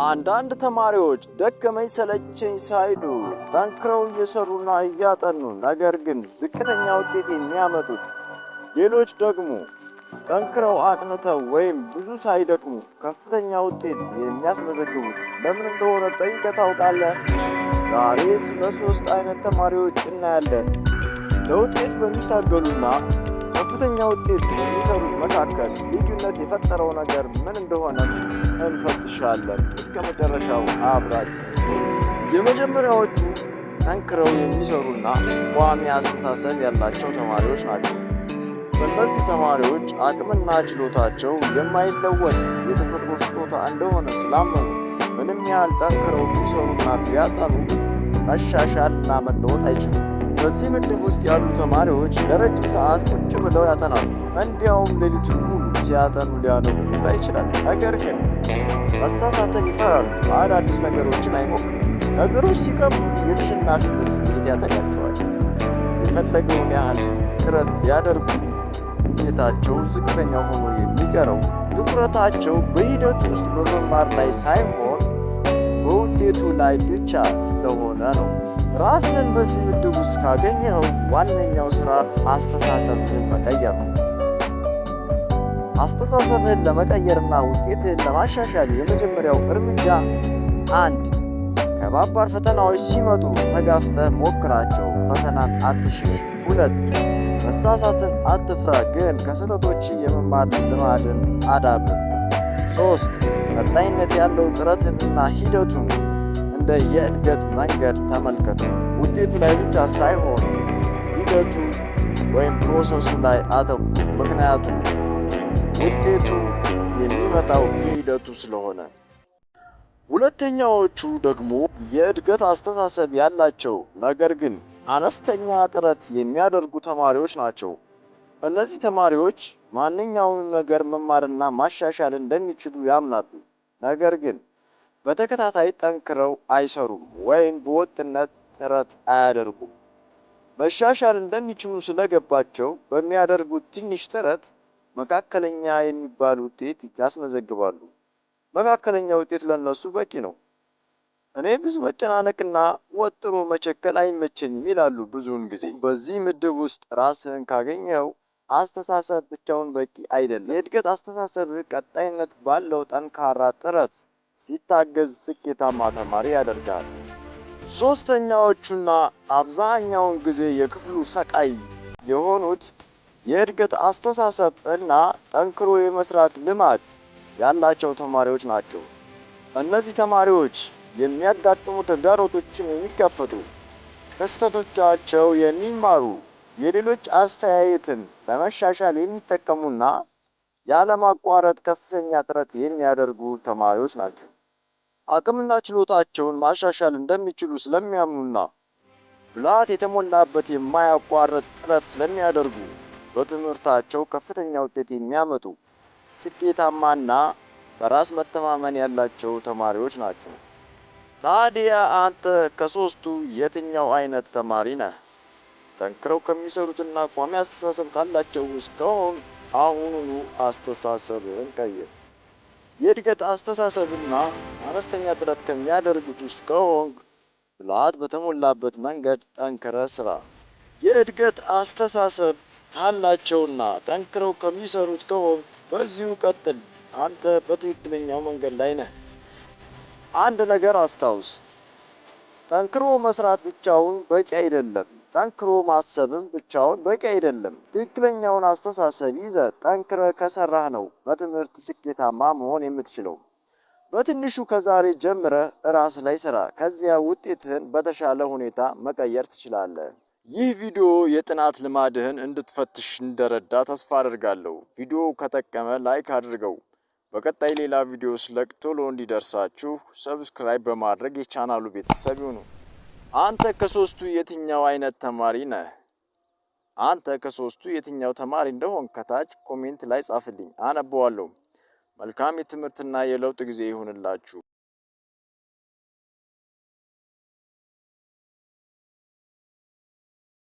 አንዳንድ ተማሪዎች ደከመኝ ሰለቸኝ ሳይሉ ጠንክረው እየሰሩና እያጠኑ ነገር ግን ዝቅተኛ ውጤት የሚያመጡት፣ ሌሎች ደግሞ ጠንክረው አጥንተው ወይም ብዙ ሳይደክሙ ከፍተኛ ውጤት የሚያስመዘግቡት ለምን እንደሆነ ጠይቀህ ታውቃለህ? ዛሬ ስለ 3 አይነት ተማሪዎች እናያለን። ለውጤት በሚታገሉና ከፍተኛ ውጤት በሚሰሩት መካከል ልዩነት የፈጠረው ነገር ምን እንደሆነ እንፈትሻለን። እስከ መጨረሻው አብራችሁ። የመጀመሪያዎቹ ጠንክረው የሚሰሩና ቋሚ አስተሳሰብ ያላቸው ተማሪዎች ናቸው። እነዚህ ተማሪዎች አቅምና ችሎታቸው የማይለወጥ የተፈጥሮ ስጦታ እንደሆነ ስላመኑ ምንም ያህል ጠንክረው ቢሰሩና ቢያጠኑ መሻሻልና መለወጥ አይችሉም። በዚህ ምድብ ውስጥ ያሉ ተማሪዎች ለረጅም ሰዓት ቁጭ ብለው ያጠናሉ። እንዲያውም ሌሊቱን ሙሉ ሲያጠኑ ሊያነቡ ይችላል። ነገር ግን መሳሳትን ይፈራሉ። አዳዲስ ነገሮችን አይሞክሩም። ነገሮች ሲከብዱ የተሸናፊነት ስሜት ያጠቃቸዋል። የፈለገውን ያህል ጥረት ቢያደርጉ ውጤታቸው ዝቅተኛ ሆኖ የሚቀረው ትኩረታቸው በሂደቱ ውስጥ በመማር ላይ ሳይሆን በውጤቱ ላይ ብቻ ስለሆነ ነው። ራስን በዚህ ምድብ ውስጥ ካገኘኸው ዋነኛው ሥራ አስተሳሰብህን መቀየር ነው። አስተሳሰብህን ለመቀየርና ውጤትህን ለማሻሻል የመጀመሪያው እርምጃ 1. ከባባድ ፈተናዎች ሲመጡ ተጋፍተህ ሞክራቸው፣ ፈተናን አትሽሽ። 2. መሳሳትን አትፍራ፣ ግን ከስህተቶች የመማር ልማድን አዳብር። 3. ቀጣይነት ያለው ጥረትንና ሂደቱን እንደ የእድገት መንገድ ተመልከቱ። ውጤቱ ላይ ብቻ ሳይሆን ሂደቱ ወይም ፕሮሰሱ ላይ አተኩሩ፣ ምክንያቱም ውጤቱ የሚመጣው ሂደቱ ስለሆነ። ሁለተኛዎቹ ደግሞ የእድገት አስተሳሰብ ያላቸው ነገር ግን አነስተኛ ጥረት የሚያደርጉ ተማሪዎች ናቸው። እነዚህ ተማሪዎች ማንኛውንም ነገር መማርና ማሻሻል እንደሚችሉ ያምናሉ፣ ነገር ግን በተከታታይ ጠንክረው አይሰሩም ወይም በወጥነት ጥረት አያደርጉም። መሻሻል እንደሚችሉ ስለገባቸው በሚያደርጉት ትንሽ ጥረት መካከለኛ የሚባል ውጤት ያስመዘግባሉ። መካከለኛ ውጤት ለነሱ በቂ ነው። እኔ ብዙ መጨናነቅና ወጥሮ መቸከል አይመቸኝም ይላሉ ብዙውን ጊዜ። በዚህ ምድብ ውስጥ ራስህን ካገኘኸው አስተሳሰብ ብቻውን በቂ አይደለም። የእድገት አስተሳሰብ ቀጣይነት ባለው ጠንካራ ጥረት ሲታገዝ ስኬታማ ተማሪ ያደርጋል። ሶስተኛዎቹና አብዛኛውን ጊዜ የክፍሉ ሰቃይ የሆኑት የእድገት አስተሳሰብ እና ጠንክሮ የመስራት ልማድ ያላቸው ተማሪዎች ናቸው። እነዚህ ተማሪዎች የሚያጋጥሙ ተግዳሮቶችን የሚጋፈጡ፣ ከስህተቶቻቸው የሚማሩ፣ የሌሎች አስተያየትን ለመሻሻል የሚጠቀሙና ያለማቋረጥ ከፍተኛ ጥረት የሚያደርጉ ተማሪዎች ናቸው። አቅምና ችሎታቸውን ማሻሻል እንደሚችሉ ስለሚያምኑና ብልሃት የተሞላበት የማያቋርጥ ጥረት ስለሚያደርጉ በትምህርታቸው ከፍተኛ ውጤት የሚያመጡ ስኬታማና በራስ መተማመን ያላቸው ተማሪዎች ናቸው። ታዲያ አንተ ከሶስቱ የትኛው አይነት ተማሪ ነህ? ጠንክረው ከሚሰሩትና ቋሚ አስተሳሰብ ካላቸው ውስጥ ከሆንክ አሁኑኑ አስተሳሰብህን ቀይር። የእድገት አስተሳሰብና አነስተኛ ጥረት ከሚያደርጉት ውስጥ ከሆንክ ብልሃት በተሞላበት መንገድ ጠንክረህ ስራ። የእድገት አስተሳሰብ ካላቸውና ጠንክረው ከሚሰሩት ከሆንክ በዚሁ ቀጥል። አንተ በትክክለኛው መንገድ ላይ ነህ። አንድ ነገር አስታውስ፣ ጠንክሮ መስራት ብቻውን በቂ አይደለም። ጠንክሮ ማሰብም ብቻውን በቂ አይደለም። ትክክለኛውን አስተሳሰብ ይዘህ ጠንክረህ ከሰራህ ነው በትምህርት ስኬታማ መሆን የምትችለው። በትንሹ ከዛሬ ጀምረህ ራስ ላይ ስራ። ከዚያ ውጤትህን በተሻለ ሁኔታ መቀየር ትችላለህ። ይህ ቪዲዮ የጥናት ልማድህን እንድትፈትሽ እንደረዳ ተስፋ አደርጋለሁ። ቪዲዮው ከጠቀመ ላይክ አድርገው። በቀጣይ ሌላ ቪዲዮ ስለቅ ቶሎ እንዲደርሳችሁ ሰብስክራይብ በማድረግ የቻናሉ ቤተሰብ ይሁኑ። አንተ ከሶስቱ የትኛው አይነት ተማሪ ነህ? አንተ ከሶስቱ የትኛው ተማሪ እንደሆን ከታች ኮሜንት ላይ ጻፍልኝ፣ አነበዋለሁ። መልካም የትምህርትና የለውጥ ጊዜ ይሁንላችሁ።